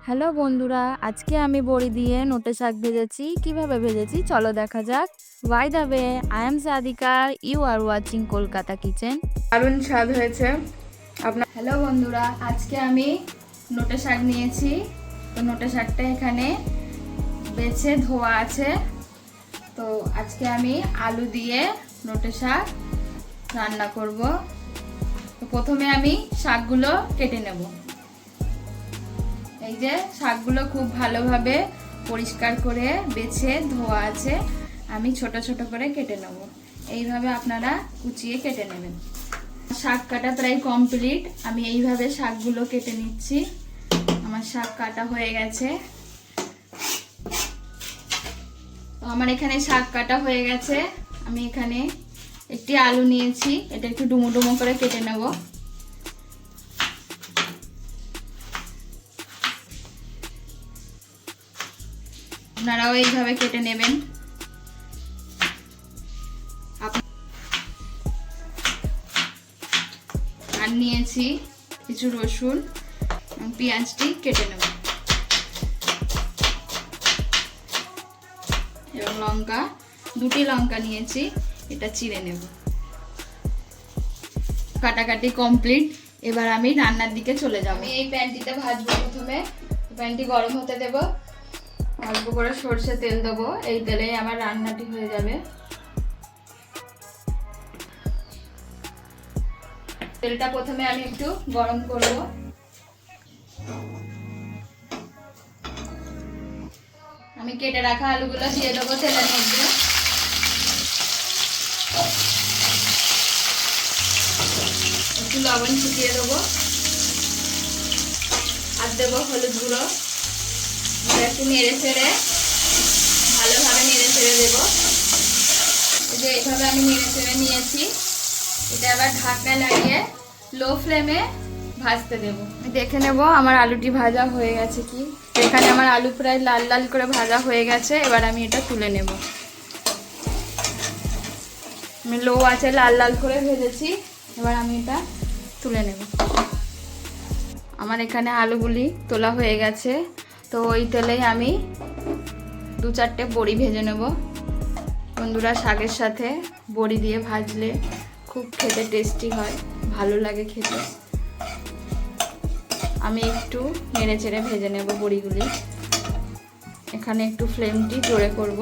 Hello বন্ধুরা, আজকে আমি বড়ি দিয়ে নোটে শাক ভেজেছি। কিভাবে ভেজেছি চলো দেখা যাক। By the way, I am Sadika, you are watching Kolkata kitchen. দারুণ স্বাদ হয়েছে আপনার। হ্যালো বন্ধুরা, আজকে আমি নোটে শাক নিয়েছি। তো নোটে শাকটা এখানে বেছে ধোয়া আছে। তো আজকে আমি আলু দিয়ে নোটে শাক রান্না করব। তো প্রথমে আমি শাকগুলো কেটে নেব। এই যে শাকগুলো খুব ভালোভাবে পরিষ্কার করে বেছে ধোয়া আছে। আমি ছোট ছোট করে কেটে নেব। এইভাবে আপনারা কুচিয়ে কেটে নেবেন। শাক কাটা প্রায় কমপ্লিট। আমি এইভাবে শাকগুলো কেটে নিচ্ছি। আমার শাক কাটা হয়ে গেছে। তো আমার এখানে শাক কাটা হয়ে গেছে। আমি এখানে একটি আলু নিয়েছি, এটা একটু ডুমো ডুমো করে কেটে নেব। আপনারাও এইভাবে কেটে নেবেন। আর নিয়েছি কিছু রসুন, পেঁয়াজটি কেটে নেব এবং লঙ্কা, দুটি লঙ্কা নিয়েছি, এটা চিড়ে নেব। কাটাকাটি কমপ্লিট। এবার আমি রান্নার দিকে চলে যাব। আমি এই প্যানটিতে ভাজবো। প্রথমে প্যানটি গরম হতে দেব। অল্প করে সরষে তেল দেবো। এই তেলেই আমার রান্নাটি হয়ে যাবে। তেলটা প্রথমে আমি একটু গরম করব। আমি কেটে রাখা আলুগুলো দিয়ে দেবো তেলের মধ্যে। একটু লবণ ছিটিয়ে দেবো আর দেবো হলুদ গুঁড়ো। একটু নেড়ে চেড়ে ভালোভাবে নেড়ে চেড়ে দেবো। এই যে এইভাবে আমি নেড়ে চেড়ে নিয়েছি। এটা আবার ঢাকনা লাগিয়ে লো ফ্লেমে ভাজতে দেব। আমি দেখে নেব আমার আলুটি ভাজা হয়ে গেছে কি। এখানে আমার আলু প্রায় লাল লাল করে ভাজা হয়ে গেছে। এবার আমি এটা তুলে নেব। আমি লো আছে লাল লাল করে ভেজেছি। এবার আমি এটা তুলে নেব। আমার এখানে আলুগুলি তোলা হয়ে গেছে। তো ওই তেলেই আমি দু চারটে বড়ি ভেজে নেব। বন্ধুরা, শাকের সাথে বড়ি দিয়ে ভাজলে খুব খেতে টেস্টি হয়, ভালো লাগে খেতে। আমি একটু নেড়ে চেড়ে ভেজে নেব বড়িগুলি। এখানে একটু ফ্লেমটি জোরে করব,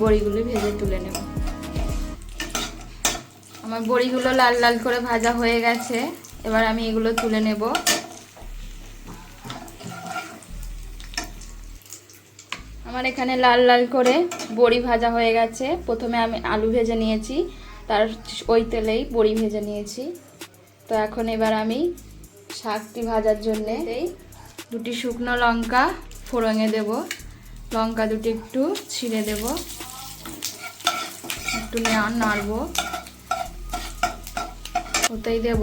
বড়িগুলি ভেজে তুলে নেব। আমার বড়িগুলো লাল লাল করে ভাজা হয়ে গেছে। এবার আমি এগুলো তুলে নেব। আমার এখানে লাল লাল করে বড়ি ভাজা হয়ে গেছে। প্রথমে আমি আলু ভেজে নিয়েছি, তার ওই তেলেই বড়ি ভেজে নিয়েছি। তো এখন এবার আমি শাকটি ভাজার জন্যে দুটি শুকনো লঙ্কা ফোড়নে দেব। লঙ্কা দুটি একটু ছিঁড়ে দেব, একটু নাড়ব। ওতেই দেব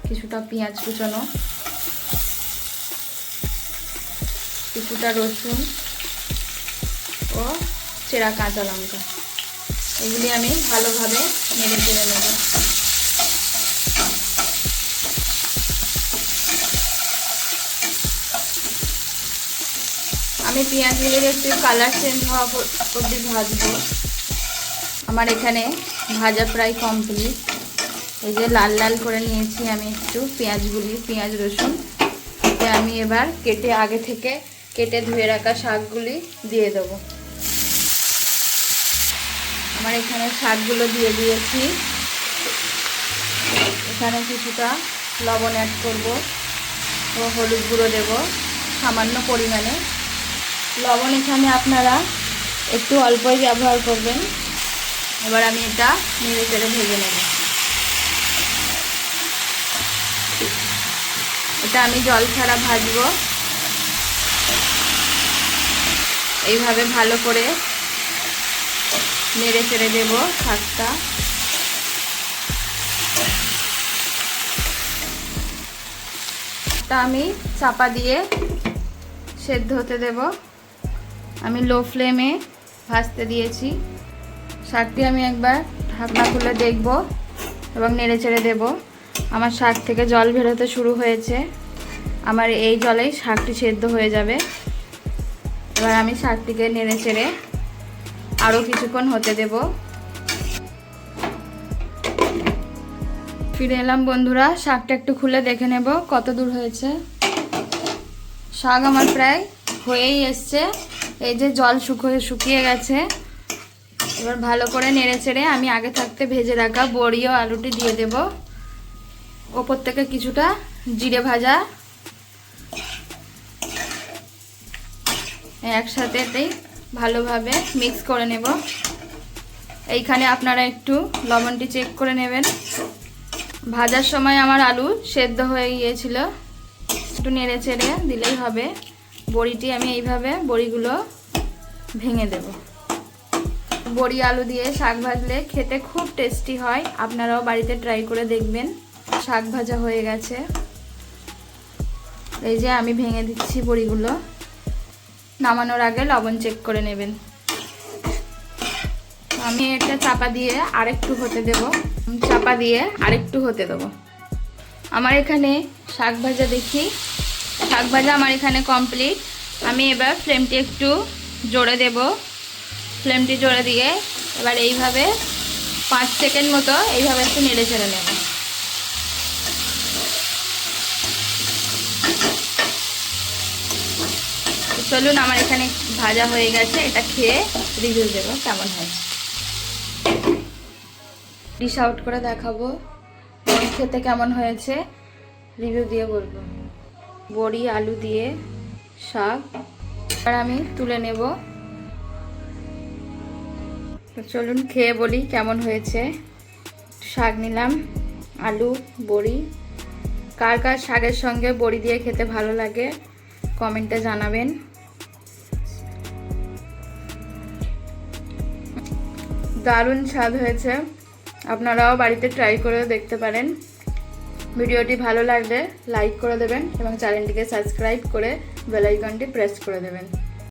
কিছুটা পেঁয়াজ কুচানো, কিছুটা রসুন ও চেরা কাঁচা লঙ্কা। এগুলি আমি ভালোভাবে নেড়ে চেড়ে নেব। আমি পেঁয়াজগুলির একটু কালার চেঞ্জ হওয়া অবধি ভাজবো। আমার এখানে ভাজা প্রায় কমপ্লিট। এই যে লাল লাল করে নিয়েছি আমি একটু পেঁয়াজগুলি, পেঁয়াজ রসুন। এতে আমি এবার আগে থেকে কেটে ধুয়ে রাখা শাকগুলি দিয়ে দেবো। আমার এখানে শাকগুলো দিয়ে দিয়েছি। এখানে কিছুটা লবণ অ্যাড করব ও হলুদ গুঁড়ো দেব সামান্য পরিমাণে। লবণ এখানে আপনারা একটু অল্পই ব্যবহার করবেন। এবার আমি এটা নেড়ে চেড়ে ভেজে নেব। এটা আমি জল ছাড়া ভাজবো। এইভাবে ভালো করে নেড়ে চেড়ে দেব শাকটা। তা আমি চাপা দিয়ে সেদ্ধ হতে দেব। আমি লো ফ্লেমে ভাজতে দিয়েছি। শাকটি আমি একবার ঢাকনা খুলে দেখব এবং নেড়ে চেড়ে দেব। আমার শাক থেকে জল বেরোতে শুরু হয়েছে। আমার এই জলেই শাকটি সেদ্ধ হয়ে যাবে। এবার আমি শাকটিকে নেড়ে চেড়ে আরও কিছুক্ষণ হতে দেব। ফিরে এলাম বন্ধুরা, শাকটা একটু খুলে দেখে নেব কত দূর হয়েছে। শাক আমার প্রায় হয়েই এসছে, এই যে জল শুকিয়ে গেছে। এবার ভালো করে নেড়ে চেড়ে আমি আগে থাকতে ভেজে রাখা বড়ি ও আলুটি দিয়ে দেব। ওপর থেকে কিছুটা জিরে ভাজা একসাথে ভালোভাবে মিক্স করে নেব। এইখানে আপনারা একটু লবণটি চেক করে নেবেন। ভাজার সময় আমার আলু সেদ্ধ হয়ে গিয়েছিল, একটু নেড়ে চেড়ে দিলেই হবে। বড়িটি আমি এইভাবে বড়িগুলো ভেঙে দেব। বড়ি আলু দিয়ে শাক ভাজলে খেতে খুব টেস্টি হয়, আপনারাও বাড়িতে ট্রাই করে দেখবেন। শাক ভাজা হয়ে গেছে, এই যে আমি ভেঙে দিচ্ছি বড়িগুলো। নামানোর আগে লবণ চেক করে নেবেন। আমি এটা চাপা দিয়ে আরেকটু হতে দেব। আমার এখানে শাক ভাজা আমার এখানে কমপ্লিট। আমি এবার ফ্লেমটি একটু জোরে দেব। ফ্লেমটি জোরে দিয়ে এবার এইভাবে 5 সেকেন্ড মতো এইভাবে একটু নেড়ে চেড়ে নেব। চলুন, আমার এখানে ভাজা হয়ে গেছে, এটা খেয়ে রিভিউ দেবো কেমন হয়েছে। ডিশ আউট করে দেখাবো খেতে কেমন হয়েছে, রিভিউ দিয়ে বলবো। বড়ি আলু দিয়ে শাক আর আমি তুলে নেব। তো চলুন খেয়ে বলি কেমন হয়েছে। শাক নিলাম, আলু, বড়ি। কার কার শাকের সঙ্গে বড়ি দিয়ে খেতে ভালো লাগে কমেন্টে জানাবেন। দারুণ স্বাদ হয়েছে, আপনারাও বাড়িতে ট্রাই করে দেখতে পারেন। ভিডিওটি ভালো লাগলে লাইক করে দেবেন এবং চ্যানেলটিকে সাবস্ক্রাইব করে বেল আইকনটি প্রেস করে দেবেন।